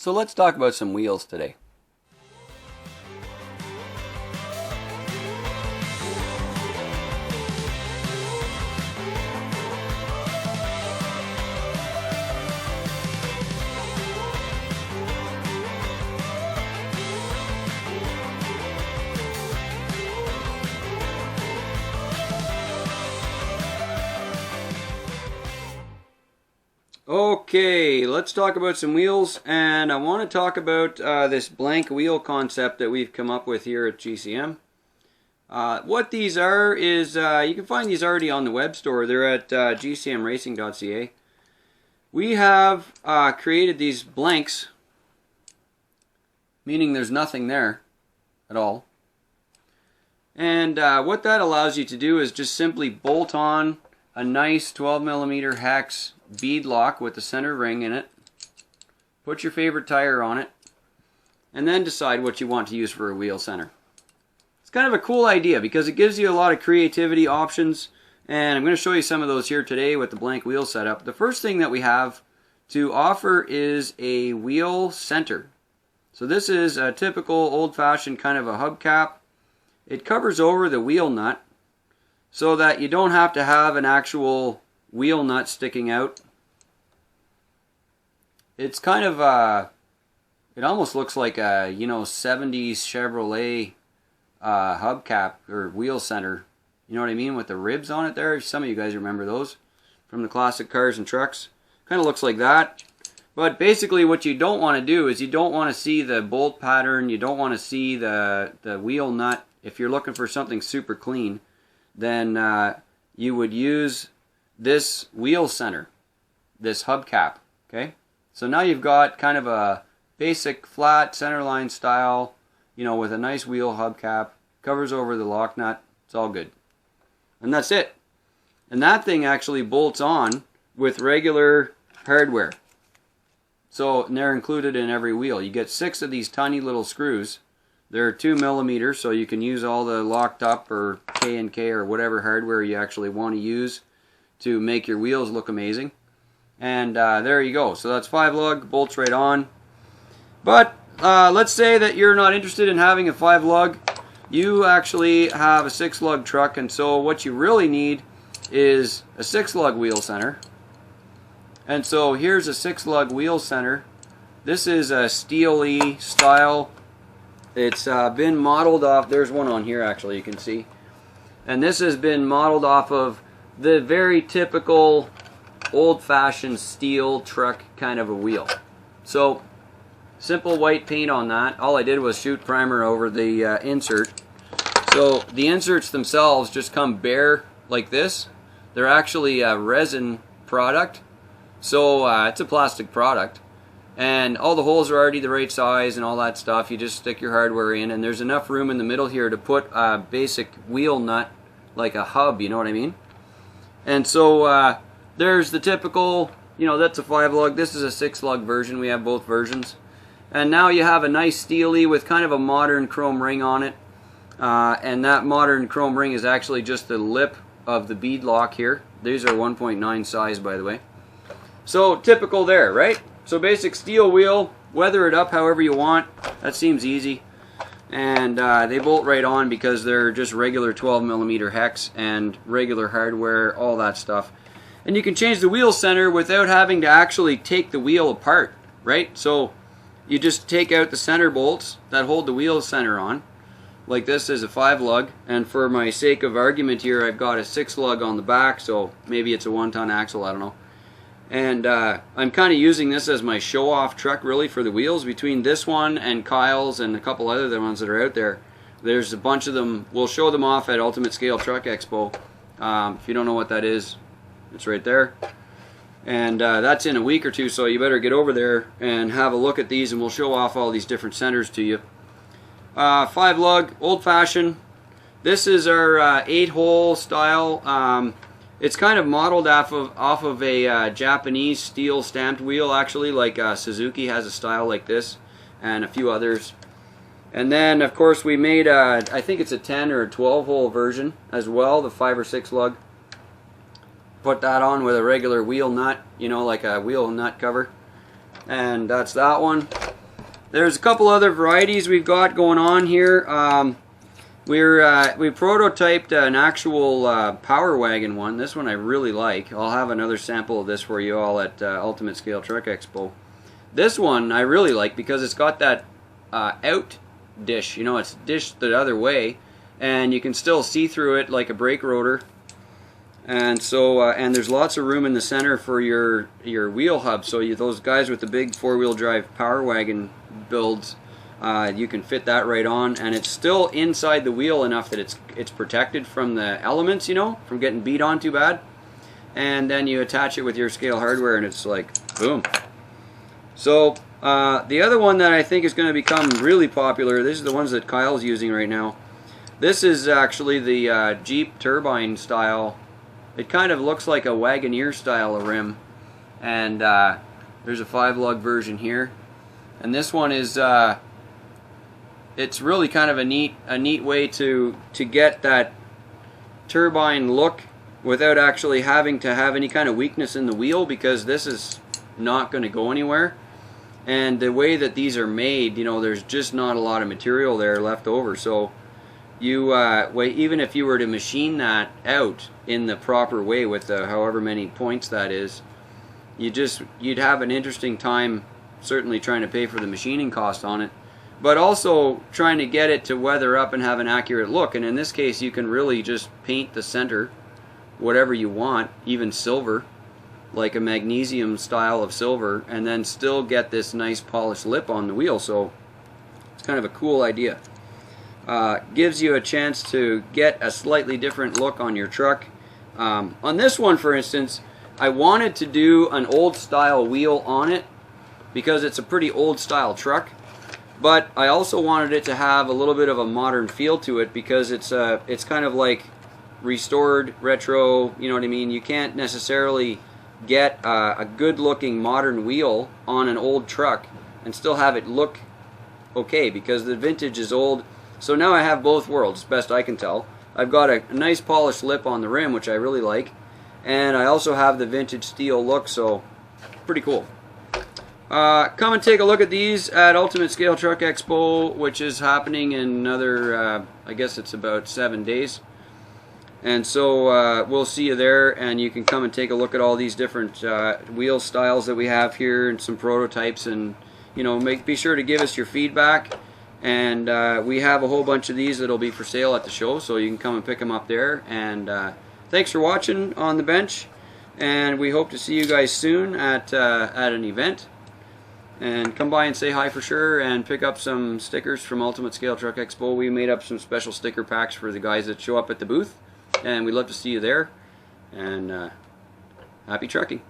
So let's talk about some wheels today. Okay, let's talk about some wheels, and I want to talk about this blank wheel concept that we've come up with here at GCM. What these are is, you can find these already on the web store. They're at gcmracing.ca. We have created these blanks, meaning there's nothing there at all. And what that allows you to do is just simply bolt on a nice 12mm hex bead lock with the center ring in it, put your favorite tire on it, and then decide what you want to use for a wheel center. It's kind of a cool idea because it gives you a lot of creativity options, and I'm going to show you some of those here today with the blank wheel setup. The first thing that we have to offer is a wheel center. So this is a typical old-fashioned kind of a hubcap. It covers over the wheel nut so that you don't have to have an actual wheel nut sticking out. It's kind of it almost looks like a 70s Chevrolet hubcap or wheel center. You know what I mean, with the ribs on it there. Some of you guys remember those from the classic cars and trucks. Kind of looks like that. But basically what you don't want to do is you don't want to see the bolt pattern. You don't want to see the wheel nut. If you're looking for something super clean, then you would use this wheel center, this hubcap. Okay, so now you've got kind of a basic flat centerline style, with a nice wheel hubcap, covers over the lock nut. It's all good, and that's it. And that thing actually bolts on with regular hardware. So they're included in every wheel. You get 6 of these tiny little screws. They're 2mm, so you can use all the locked up or K&K or whatever hardware you actually want to use to make your wheels look amazing. And there you go. So that's 5 lug, bolts right on. But let's say that you're not interested in having a 5 lug. You actually have a 6 lug truck, and so what you really need is a 6 lug wheel center. And so here's a 6 lug wheel center. This is a steel-y style. It's been modeled off, there's one on here actually, you can see. And this has been modeled off of the very typical old-fashioned steel truck kind of a wheel. So simple white paint on that. All I did was shoot primer over the insert. So the inserts themselves just come bare like this. They're actually a resin product, so it's a plastic product. And all the holes are already the right size and all that stuff. You just stick your hardware in, and there's enough room in the middle here to put a basic wheel nut, like a hub, you know what I mean? And so there's the typical, that's a 5 lug. This is a 6 lug version. We have both versions. And now you have a nice steely with kind of a modern chrome ring on it. And that modern chrome ring is actually just the lip of the bead lock here. These are 1.9 size, by the way. So typical there, right? So basic steel wheel, weather it up however you want. That seems easy. And they bolt right on because they're just regular 12mm hex and regular hardware, all that stuff. And you can change the wheel center without having to actually take the wheel apart, right? So you just take out the center bolts that hold the wheel center on. Like this is a 5 lug, and for my sake of argument here, I've got a 6 lug on the back, so maybe it's a 1-ton axle, I don't know. And I'm kind of using this as my show-off truck really for the wheels. Between this one and Kyle's and a couple other ones that are out there, there's a bunch of them. We'll show them off at Ultimate Scale Truck Expo. If you don't know what that is, it's right there. And that's in a week or two, so you better get over there and have a look at these, and we'll show off all these different centers to you. 5 lug, old-fashioned. This is our 8-hole style. It's kind of modeled off of a Japanese steel stamped wheel, actually, like Suzuki has a style like this, and a few others. And then, of course, we made I think it's a 10 or a 12-hole version as well, the 5 or 6 lug. Put that on with a regular wheel nut, like a wheel nut cover. And that's that one. There's a couple other varieties we've got going on here. We prototyped an actual Power Wagon one. This one I really like. I'll have another sample of this for you all at Ultimate Scale Truck Expo. This one I really like because it's got that out dish. You know, it's dished the other way, and you can still see through it like a brake rotor. And so, and there's lots of room in the center for your wheel hub. So those guys with the big four-wheel drive Power Wagon builds, you can fit that right on, and it's still inside the wheel enough that it's protected from the elements, you know, from getting beat on too bad. And then you attach it with your scale hardware, and it's like boom. So the other one that I think is going to become really popular, this is the ones that Kyle's using right now. This is actually the Jeep turbine style. It kind of looks like a Wagoneer style of rim, and there's a 5-lug version here. And this one is it's really kind of a neat way to get that turbine look without actually having to have any kind of weakness in the wheel, because this is not going to go anywhere. And the way that these are made, you know, there's just not a lot of material there left over. So you even if you were to machine that out in the proper way with the however many points that is, you'd have an interesting time certainly trying to pay for the machining cost on it, but also trying to get it to weather up and have an accurate look. And in this case, you can really just paint the center whatever you want, even silver, like a magnesium style of silver, and then still get this nice polished lip on the wheel. So it's kind of a cool idea. Gives you a chance to get a slightly different look on your truck. On this one, for instance, I wanted to do an old style wheel on it because it's a pretty old style truck, but I also wanted it to have a little bit of a modern feel to it because it's kind of like restored retro, you know what I mean? You can't necessarily get a good looking modern wheel on an old truck and still have it look okay, because the vintage is old. So now I have both worlds, best I can tell. I've got a nice polished lip on the rim, which I really like, and I also have the vintage steel look, so pretty cool. Come and take a look at these at Ultimate Scale Truck Expo, which is happening in another, I guess it's about 7 days. And so we'll see you there, and you can come and take a look at all these different wheel styles that we have here and some prototypes, and you know, be sure to give us your feedback. And we have a whole bunch of these that'll be for sale at the show, so you can come and pick them up there. And thanks for watching on the bench, and we hope to see you guys soon at an event. And come by and say hi for sure, and pick up some stickers from Ultimate Scale Truck Expo. We made up some special sticker packs for the guys that show up at the booth, and we'd love to see you there. And happy trucking.